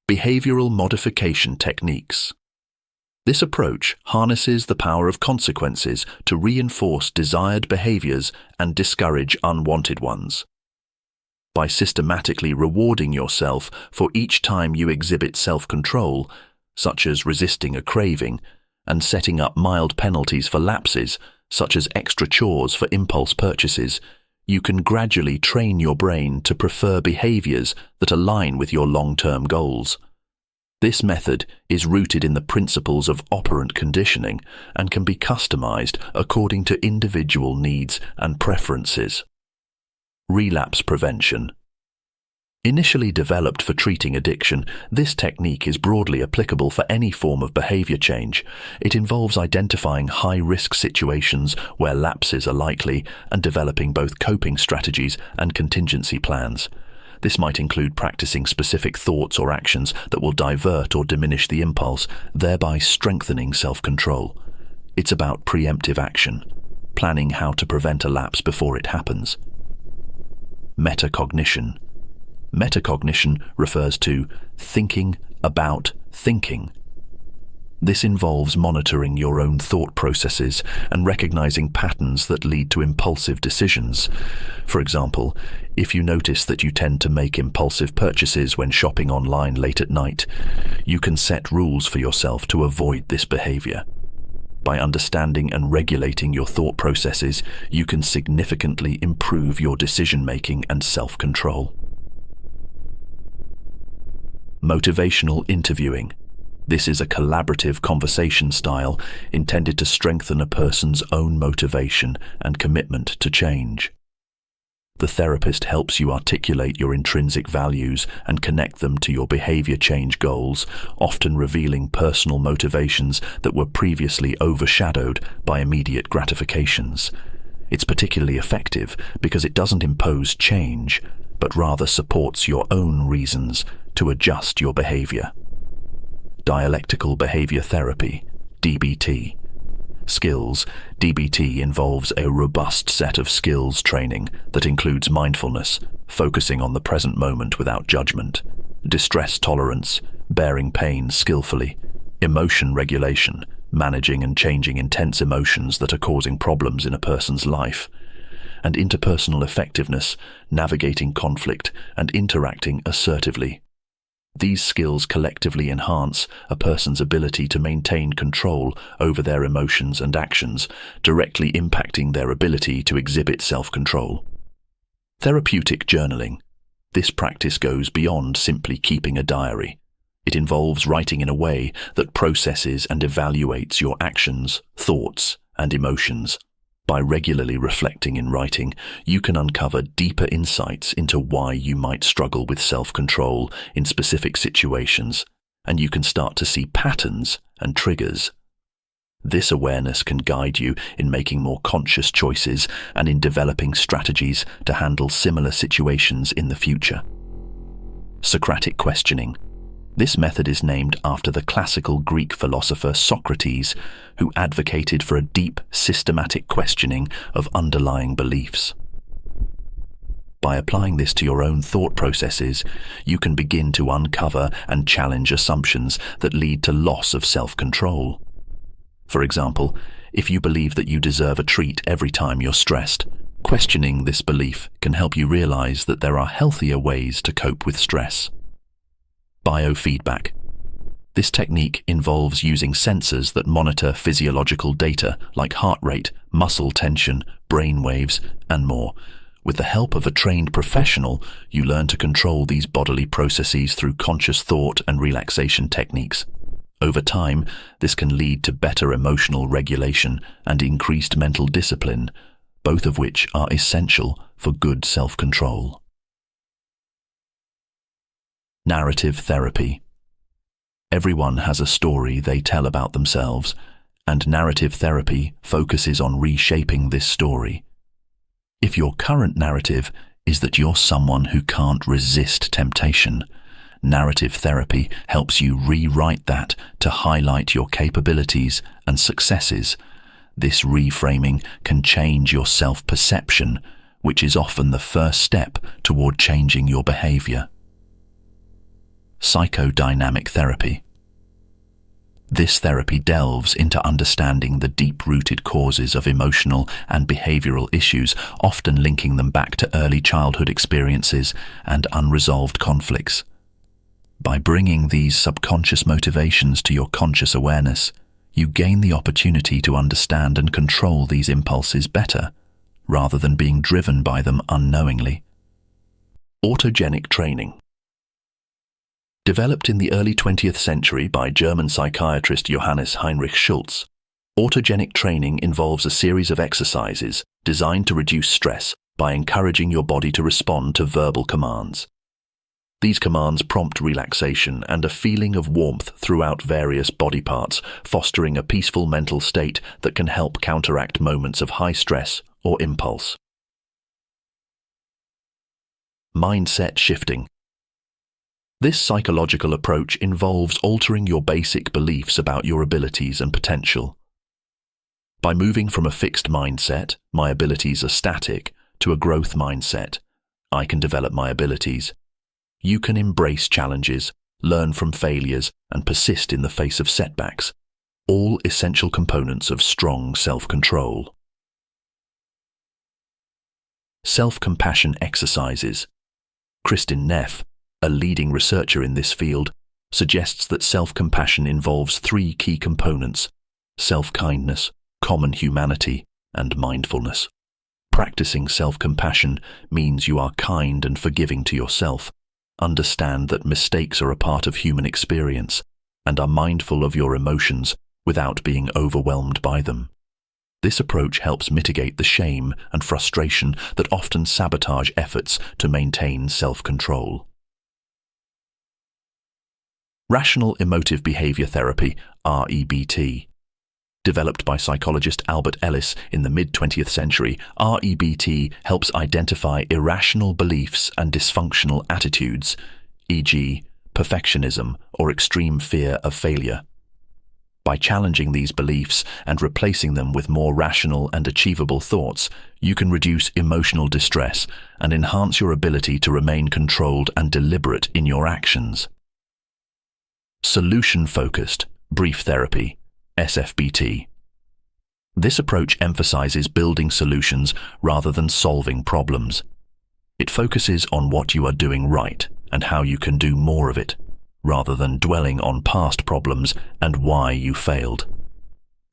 Behavioral modification techniques. This approach harnesses the power of consequences to reinforce desired behaviors and discourage unwanted ones. By systematically rewarding yourself for each time you exhibit self-control, such as resisting a craving, and setting up mild penalties for lapses, such as extra chores for impulse purchases, you can gradually train your brain to prefer behaviors that align with your long-term goals. This method is rooted in the principles of operant conditioning and can be customized according to individual needs and preferences. Relapse prevention. Initially developed for treating addiction, this technique is broadly applicable for any form of behavior change. It involves identifying high-risk situations where lapses are likely and developing both coping strategies and contingency plans. This might include practicing specific thoughts or actions that will divert or diminish the impulse, thereby strengthening self-control. It's about preemptive action, planning how to prevent a lapse before it happens. Metacognition. Metacognition refers to thinking about thinking. This involves monitoring your own thought processes and recognizing patterns that lead to impulsive decisions. For example, if you notice that you tend to make impulsive purchases when shopping online late at night, you can set rules for yourself to avoid this behavior. By understanding and regulating your thought processes, you can significantly improve your decision-making and self-control. Motivational interviewing. This is a collaborative conversation style intended to strengthen a person's own motivation and commitment to change. The therapist helps you articulate your intrinsic values and connect them to your behavior change goals, often revealing personal motivations that were previously overshadowed by immediate gratifications. It's particularly effective because it doesn't impose change, but rather supports your own reasons to adjust your behavior. Dialectical behavior therapy, DBT. Skills. DBT involves a robust set of skills training that includes mindfulness, focusing on the present moment without judgment, distress tolerance, bearing pain skillfully, emotion regulation, managing and changing intense emotions that are causing problems in a person's life, and interpersonal effectiveness, navigating conflict and interacting assertively. These skills collectively enhance a person's ability to maintain control over their emotions and actions, directly impacting their ability to exhibit self-control. Therapeutic journaling. This practice goes beyond simply keeping a diary. It involves writing in a way that processes and evaluates your actions, thoughts, and emotions. By regularly reflecting in writing, you can uncover deeper insights into why you might struggle with self-control in specific situations, and you can start to see patterns and triggers. This awareness can guide you in making more conscious choices and in developing strategies to handle similar situations in the future. Socratic questioning. This method is named after the classical Greek philosopher Socrates, who advocated for a deep, systematic questioning of underlying beliefs. By applying this to your own thought processes, you can begin to uncover and challenge assumptions that lead to loss of self-control. For example, if you believe that you deserve a treat every time you're stressed, questioning this belief can help you realize that there are healthier ways to cope with stress. Biofeedback. This technique involves using sensors that monitor physiological data like heart rate, muscle tension, brain waves, and more. With the help of a trained professional, you learn to control these bodily processes through conscious thought and relaxation techniques. Over time, this can lead to better emotional regulation and increased mental discipline, both of which are essential for good self-control. Narrative therapy. Everyone has a story they tell about themselves, and narrative therapy focuses on reshaping this story. If your current narrative is that you're someone who can't resist temptation, narrative therapy helps you rewrite that to highlight your capabilities and successes. This reframing can change your self-perception, which is often the first step toward changing your behavior. Psychodynamic therapy. This therapy delves into understanding the deep-rooted causes of emotional and behavioral issues, often linking them back to early childhood experiences and unresolved conflicts. By bringing these subconscious motivations to your conscious awareness, you gain the opportunity to understand and control these impulses better, rather than being driven by them unknowingly. Autogenic training. Developed in the early 20th century by German psychiatrist Johannes Heinrich Schultz, autogenic training involves a series of exercises designed to reduce stress by encouraging your body to respond to verbal commands. These commands prompt relaxation and a feeling of warmth throughout various body parts, fostering a peaceful mental state that can help counteract moments of high stress or impulse. Mindset shifting. This psychological approach involves altering your basic beliefs about your abilities and potential. By moving from a fixed mindset, my abilities are static, to a growth mindset, I can develop my abilities, you can embrace challenges, learn from failures, and persist in the face of setbacks, all essential components of strong self-control. Self-compassion exercises. Kristin Neff, a leading researcher in this field, suggests that self-compassion involves three key components: self-kindness, common humanity, and mindfulness. Practicing self-compassion means you are kind and forgiving to yourself, understand that mistakes are a part of human experience, and are mindful of your emotions without being overwhelmed by them. This approach helps mitigate the shame and frustration that often sabotage efforts to maintain self-control. Rational Emotive Behavior Therapy, REBT. Developed by psychologist Albert Ellis in the mid-20th century, REBT helps identify irrational beliefs and dysfunctional attitudes, e.g., perfectionism or extreme fear of failure. By challenging these beliefs and replacing them with more rational and achievable thoughts, you can reduce emotional distress and enhance your ability to remain controlled and deliberate in your actions. Solution-focused brief therapy, SFBT. This approach emphasizes building solutions rather than solving problems. It focuses on what you are doing right and how you can do more of it, rather than dwelling on past problems and why you failed.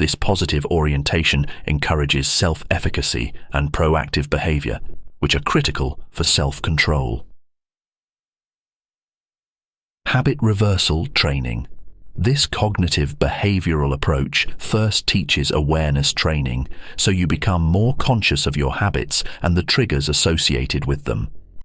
This positive orientation encourages self-efficacy and proactive behavior, which are critical for self-control. Habit reversal training. This cognitive behavioral approach first teaches awareness training, so you become more conscious of your habits and the triggers associated with them.